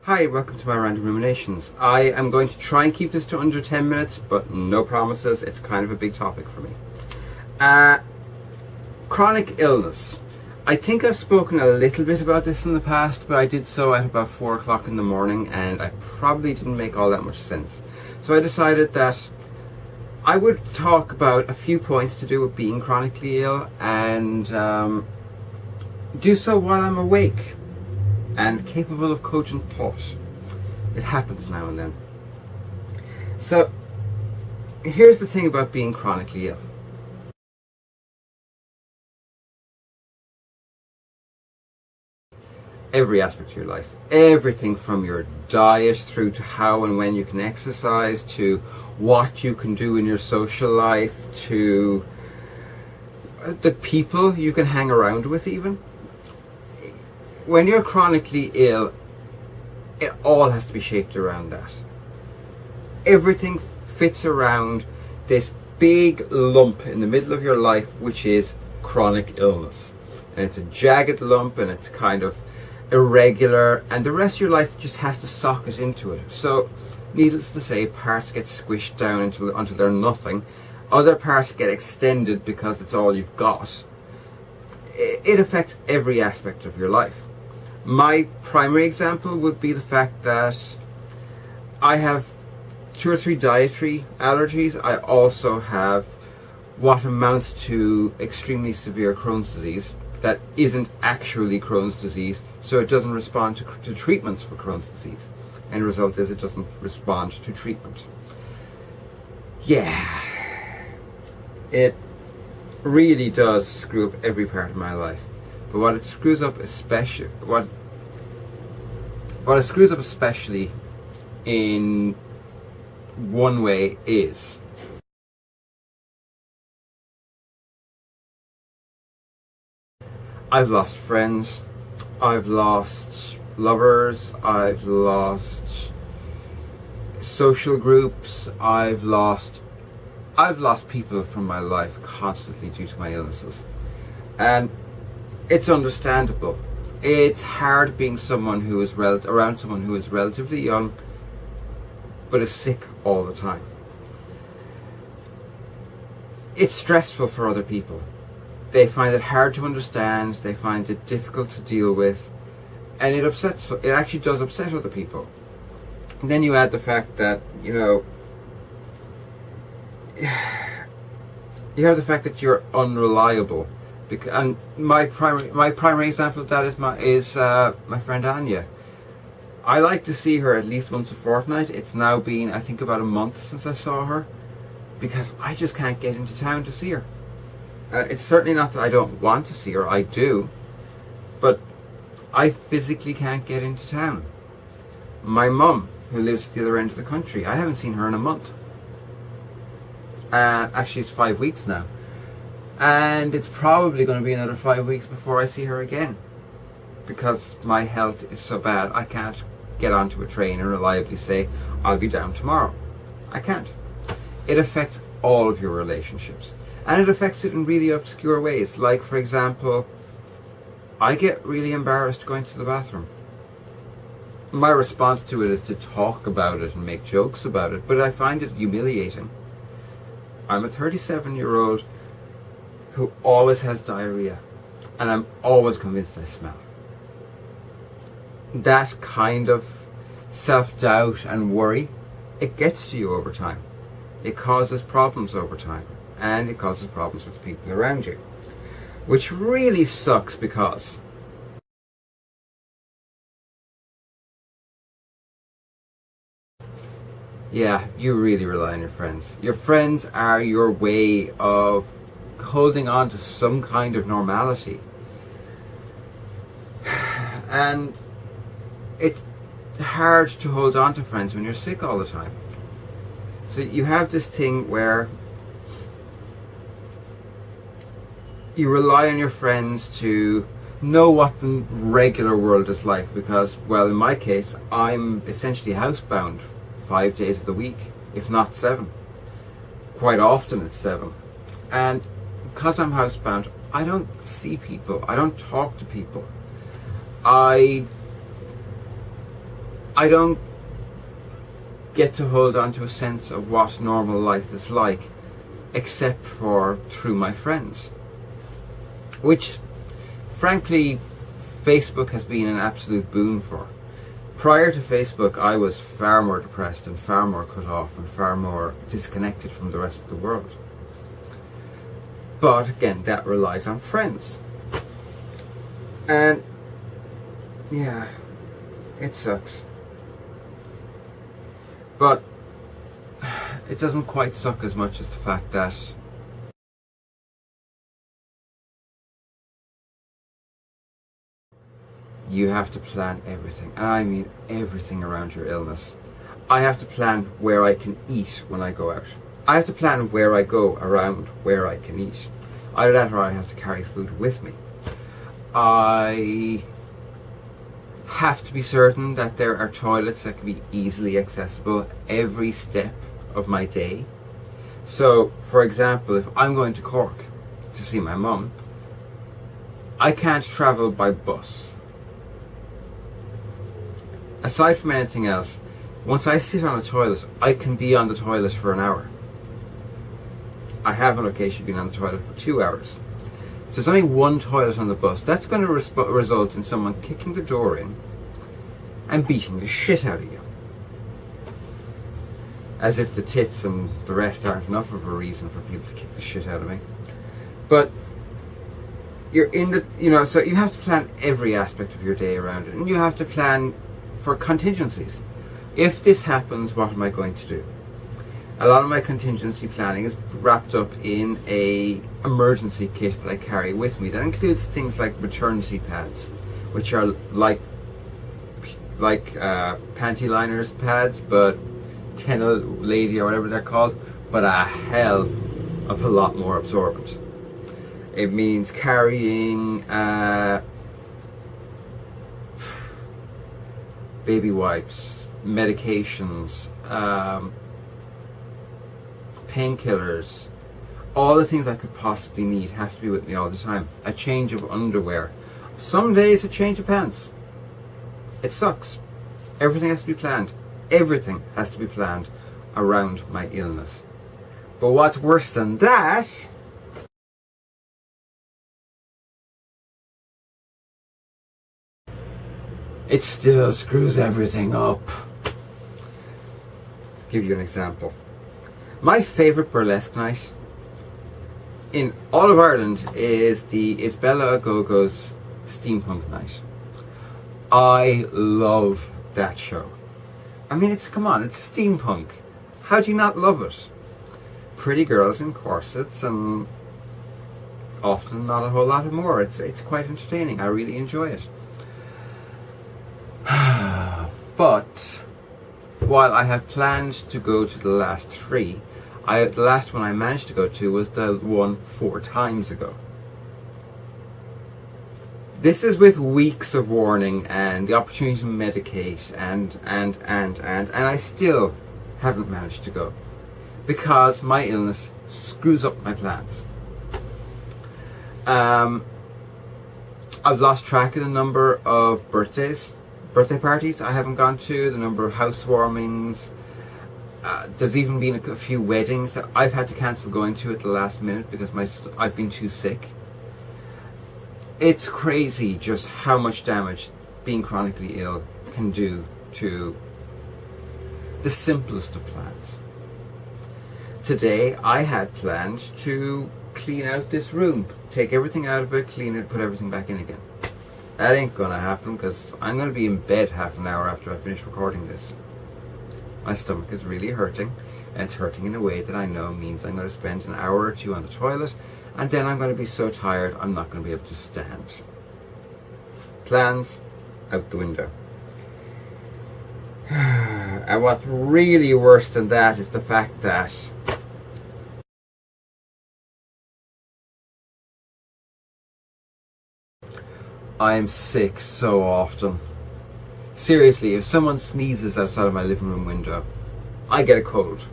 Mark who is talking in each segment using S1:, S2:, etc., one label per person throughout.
S1: Hi, welcome to my random ruminations. I am going to try and keep this to under 10 minutes, but no promises. It's kind of a big topic for me. Chronic illness. I think I've spoken a little bit about this in the past, but I did so at about 4 o'clock in the morning and I probably didn't make all that much sense. So I decided that I would talk about a few points to do with being chronically ill and do so while I'm awake and capable of cogent thought. It happens now and then. So, here's the thing about being chronically ill. Every aspect of your life, everything from your diet through to how and when you can exercise, to what you can do in your social life, to the people you can hang around with even. When you're chronically ill, it all has to be shaped around that. Everything fits around this big lump in the middle of your life, which is chronic illness. And it's a jagged lump and it's kind of irregular, and the rest of your life just has to socket into it. So, needless to say, parts get squished down until they're nothing. Other parts get extended because it's all you've got. It affects every aspect of your life. My primary example would be the fact that I have 2 or 3 dietary allergies. I also have what amounts to extremely severe Crohn's disease that isn't actually Crohn's disease, so it doesn't respond to treatments for Crohn's disease. And the result is it doesn't respond to treatment. Yeah, it really does screw up every part of my life. But what it screws up especially, what it screws up especially in one way is I've lost friends, I've lost lovers, I've lost social groups, I've lost people from my life constantly due to my illnesses. And it's understandable. It's hard being someone who is around someone who is relatively young but is sick all the time. It's stressful for other people. They find it hard to understand, they find it difficult to deal with, and it actually does upset other people. And then you add the fact that, you have the fact that you're unreliable. And my primary example of that is my friend Anya. I like to see her at least once a fortnight. It's now been, I think, about a month since I saw her, because I just can't get into town to see her. It's certainly not that I don't want to see her, I do, but I physically can't get into town. My mum, who lives at the other end of the country, I haven't seen her in a month. Actually, it's 5 weeks now. And it's probably going to be another 5 weeks before I see her again, because my health is so bad I can't get onto a train and reliably say I'll be down tomorrow. I can't. It affects all of your relationships, and it affects it in really obscure ways. Like, for example, I get really embarrassed going to the bathroom. My response to it is to talk about it and make jokes about it, but I find it humiliating. I'm a 37-year-old who always has diarrhea, and I'm always convinced I smell. That kind of self-doubt and worry, it gets to you over time. It causes problems over time, and it causes problems with the people around you, which really sucks because yeah, you really rely on your friends. Your friends are your way of holding on to some kind of normality. And it's hard to hold on to friends when you're sick all the time. So you have this thing where you rely on your friends to know what the regular world is like, because, well, in my case, I'm essentially housebound 5 days of the week, if not 7. Quite often it's 7. And because I'm housebound, I don't see people. I don't talk to people. I I don't get to hold on to a sense of what normal life is like, except for through my friends, which frankly Facebook has been an absolute boon for. Prior to Facebook, I was far more depressed and far more cut off and far more disconnected from the rest of the world. But again, that relies on friends. And yeah, it sucks. But it doesn't quite suck as much as the fact that you have to plan everything, and I mean everything around your illness. I have to plan where I can eat when I go out. I have to plan where I go around where I can eat. Either that or I have to carry food with me. I have to be certain that there are toilets that can be easily accessible every step of my day. So, for example, if I'm going to Cork to see my mum, I can't travel by bus. Aside from anything else, once I sit on a toilet, I can be on the toilet for an hour. I have on occasion been on the toilet for 2 hours. If there's only one toilet on the bus, that's going to result in someone kicking the door in and beating the shit out of you. As if the tits and the rest aren't enough of a reason for people to kick the shit out of me. But you're in the, so you have to plan every aspect of your day around it, and you have to plan for contingencies. If this happens, what am I going to do? A lot of my contingency planning is wrapped up in a emergency kit that I carry with me. That includes things like maternity pads, which are like panty liners pads, but tennis lady or whatever they're called, but a hell of a lot more absorbent. It means carrying baby wipes, medications, painkillers, all the things I could possibly need have to be with me all the time. A change of underwear. Some days a change of pants. It sucks. Everything has to be planned. Everything has to be planned around my illness. But what's worse than that, it still screws everything up. Give you an example. My favourite burlesque night in all of Ireland is Bella Agogo's Steampunk Night. I love that show. I mean, it's steampunk. How do you not love it? Pretty girls in corsets and often not a whole lot more. It's quite entertaining. I really enjoy it. But while I have planned to go to the last three, the last one I managed to go to was the one 4 times ago. This is with weeks of warning and the opportunity to medicate and I still haven't managed to go because my illness screws up my plans. I've lost track of the number of birthday parties I haven't gone to, the number of housewarmings. There's even been a few weddings that I've had to cancel going to at the last minute because I've been too sick. It's crazy just how much damage being chronically ill can do to the simplest of plans. Today I had planned to clean out this room, take everything out of it, clean it, put everything back in again. That ain't gonna happen because I'm gonna be in bed half an hour after I finish recording this. My stomach is really hurting, and it's hurting in a way that I know means I'm gonna spend an hour or 2 on the toilet, and then I'm gonna be so tired I'm not gonna be able to stand. Plans out the window. And what's really worse than that is the fact that I'm sick so often. Seriously, if someone sneezes outside of my living room window, I get a cold.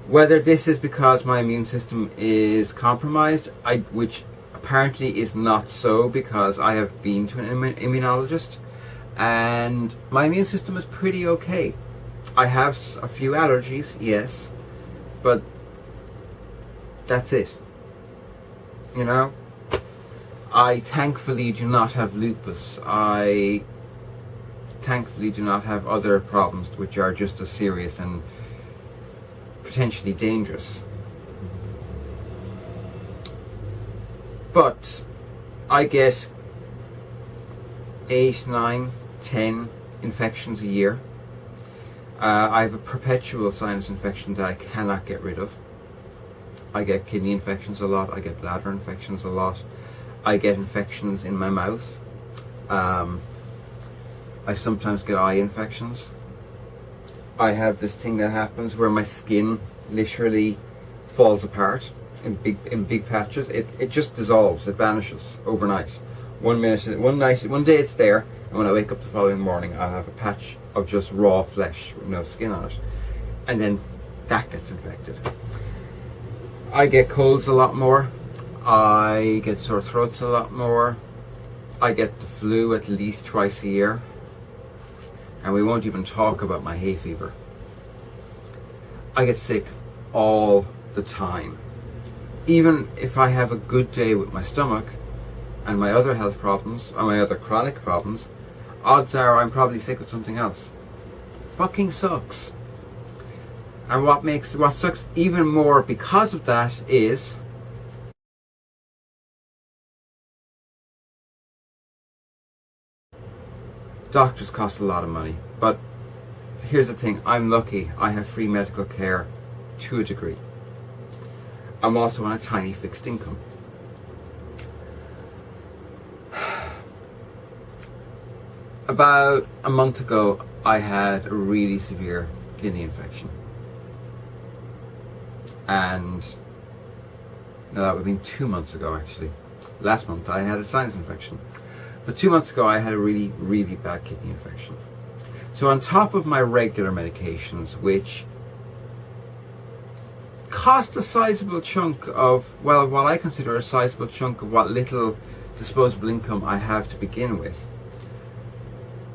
S1: Whether this is because my immune system is compromised, which apparently is not so because I have been to an immunologist, and my immune system is pretty okay. I have a few allergies, yes, but that's it. You know, I thankfully do not have lupus. I thankfully do not have other problems which are just as serious and potentially dangerous. But I get 8, 9, 10 infections a year. I have a perpetual sinus infection that I cannot get rid of. I get kidney infections a lot. I get bladder infections a lot. I get infections in my mouth. I sometimes get eye infections. I have this thing that happens where my skin literally falls apart in big patches. It just dissolves. It vanishes overnight. One day it's there, and when I wake up the following morning, I'll have a patch of just raw flesh with no skin on it, and then that gets infected. I get colds a lot more. I get sore throats a lot more. I get the flu at least twice a year, and we won't even talk about my hay fever. I get sick all the time. Even if I have a good day with my stomach and my other health problems, or my other chronic problems, odds are I'm probably sick with something else. Fucking sucks. And what sucks even more because of that is doctors cost a lot of money. But here's the thing, I'm lucky. I have free medical care to a degree. I'm also on a tiny fixed income. About a month ago, I had a really severe kidney infection. And no, that would have been 2 months ago actually. Last month I had a sinus infection. But 2 months ago I had a really, really bad kidney infection. So on top of my regular medications, which cost a sizable chunk of, well, what I consider a sizable chunk of what little disposable income I have to begin with,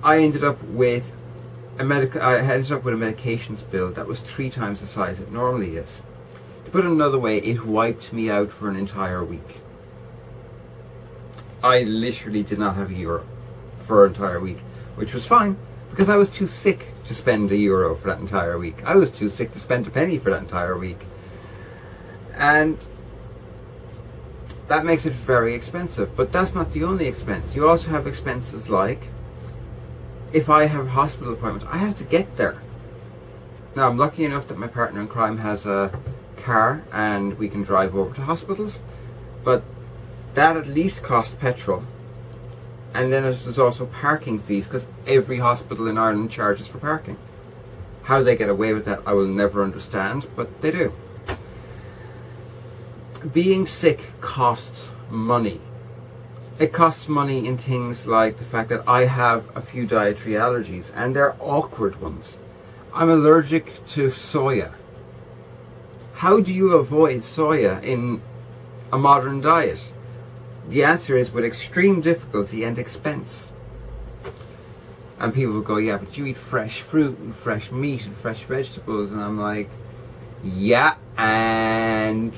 S1: I ended up with a medications bill that was 3 times the size it normally is. To put it another way, it wiped me out for an entire week. I literally did not have €1 for an entire week, which was fine because I was too sick to spend €1 for that entire week. I was too sick to spend a penny for that entire week. And that makes it very expensive, but that's not the only expense. You also have expenses like, if I have hospital appointments, I have to get there. Now, I'm lucky enough that my partner in crime has a car and we can drive over to hospitals, but that at least costs petrol. And then there's also parking fees, because every hospital in Ireland charges for parking. How they get away with that, I will never understand, but they do. Being sick costs money. It costs money in things like the fact that I have a few dietary allergies, and they're awkward ones. I'm allergic to soya. How do you avoid soya in a modern diet? The answer is with extreme difficulty and expense. And people will go, yeah, but you eat fresh fruit and fresh meat and fresh vegetables. And I'm like, yeah, and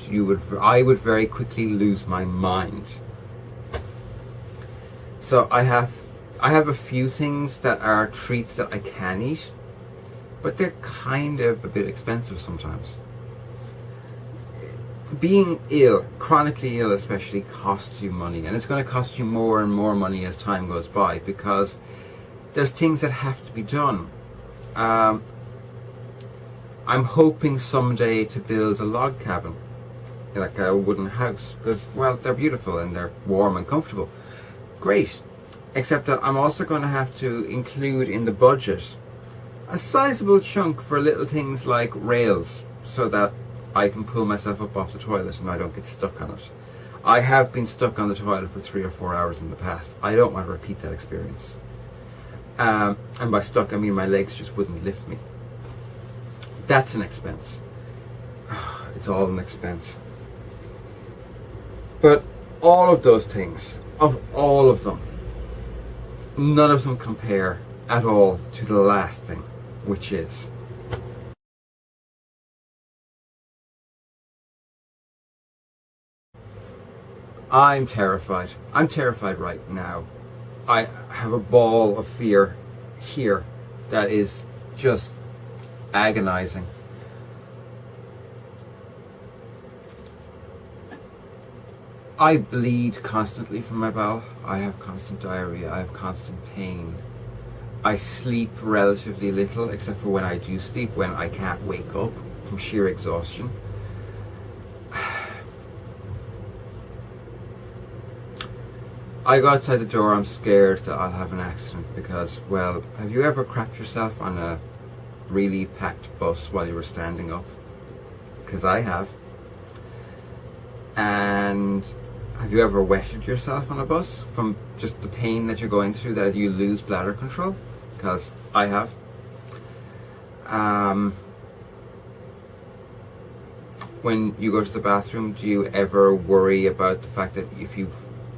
S1: I would very quickly lose my mind. So I have a few things that are treats that I can eat, but they're kind of a bit expensive sometimes. Being ill, chronically ill especially, costs you money, and it's going to cost you more and more money as time goes by, because there's things that have to be done. I'm hoping someday to build a log cabin, like a wooden house, because, well, they're beautiful and they're warm and comfortable. Great, except that I'm also going to have to include in the budget a sizable chunk for little things like rails, so that I can pull myself up off the toilet and I don't get stuck on it. I have been stuck on the toilet for 3 or 4 hours in the past. I don't want to repeat that experience. And by stuck I mean my legs just wouldn't lift me. That's an expense. It's all an expense. But all of those things, of all of them, none of them compare at all to the last thing, which is I'm terrified. I'm terrified right now. I have a ball of fear here that is just agonizing. I bleed constantly from my bowel. I have constant diarrhea. I have constant pain. I sleep relatively little, except for when I do sleep, when I can't wake up from sheer exhaustion. I go outside the door, I'm scared that I'll have an accident because, well, have you ever crapped yourself on a really packed bus while you were standing up? Because I have. And have you ever wetted yourself on a bus from just the pain that you're going through, that you lose bladder control? Because I have. When you go to the bathroom, do you ever worry about the fact that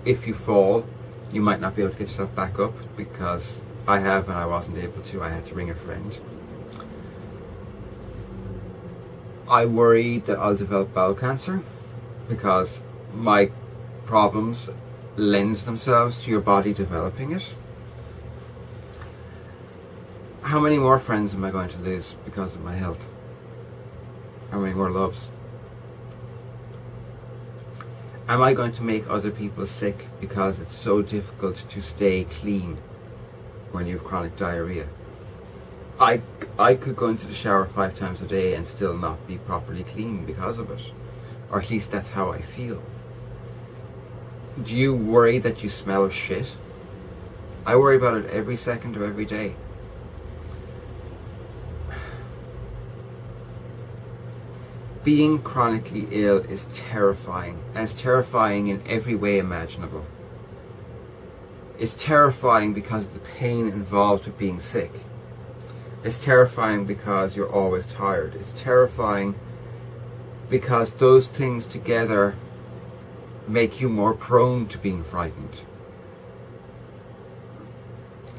S1: if you fall, you might not be able to get yourself back up? Because I have, and I wasn't able to. I had to ring a friend. I worry that I'll develop bowel cancer because my problems lend themselves to your body developing it. How many more friends am I going to lose because of my health? How many more loves? Am I going to make other people sick because it's so difficult to stay clean when you have chronic diarrhea? I could go into the shower 5 times a day and still not be properly clean because of it. Or at least that's how I feel. Do you worry that you smell of shit? I worry about it every second of every day. Being chronically ill is terrifying, and it's terrifying in every way imaginable. It's terrifying because of the pain involved with being sick. It's terrifying because you're always tired. It's terrifying because those things together make you more prone to being frightened.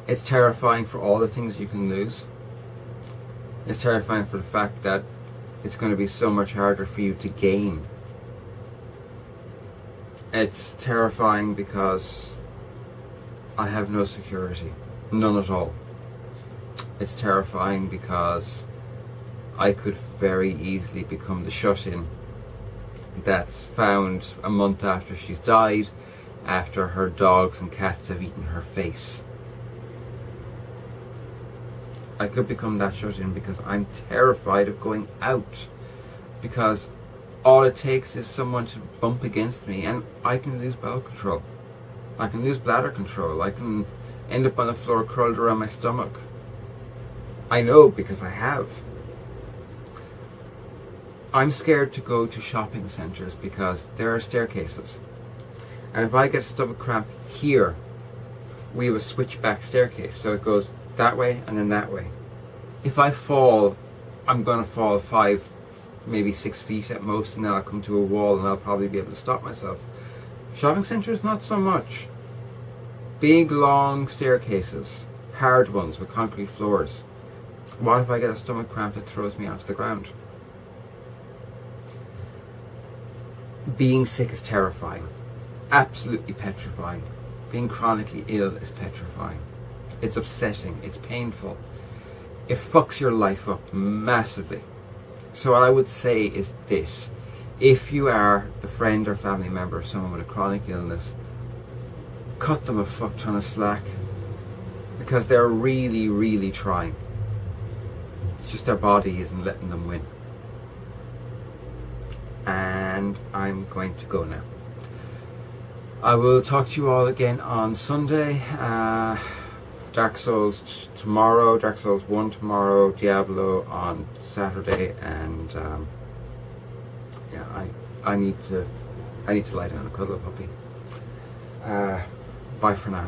S1: It's terrifying for all the things you can lose. It's terrifying for the fact that it's going to be so much harder for you to gain. It's terrifying because I have no security. None at all. It's terrifying because I could very easily become the shut-in that's found a month after she's died, after her dogs and cats have eaten her face. I could become that shut-in because I'm terrified of going out, because all it takes is someone to bump against me and I can lose bowel control. I can lose bladder control. I can end up on the floor curled around my stomach. I know because I have. I'm scared to go to shopping centres because there are staircases. And if I get a stomach cramp here, we have a switchback staircase. So it goes that way and then that way. If I fall, I'm going to fall 5, maybe 6 feet at most, and then I'll come to a wall and I'll probably be able to stop myself. Shopping centres, not so much. Big, long staircases, hard ones with concrete floors. What if I get a stomach cramp that throws me onto the ground? Being sick is terrifying. Absolutely petrifying. Being chronically ill is petrifying. It's upsetting. It's painful. It fucks your life up massively. So what I would say is this. If you are the friend or family member of someone with a chronic illness, cut them a fuck ton of slack. Because they're really, really trying. It's just their body isn't letting them win. And I'm going to go now. I will talk to you all again on Sunday. Dark Souls tomorrow, Dark Souls 1 tomorrow, Diablo on Saturday, and yeah, I need to lie down and cuddle a puppy. Bye for now.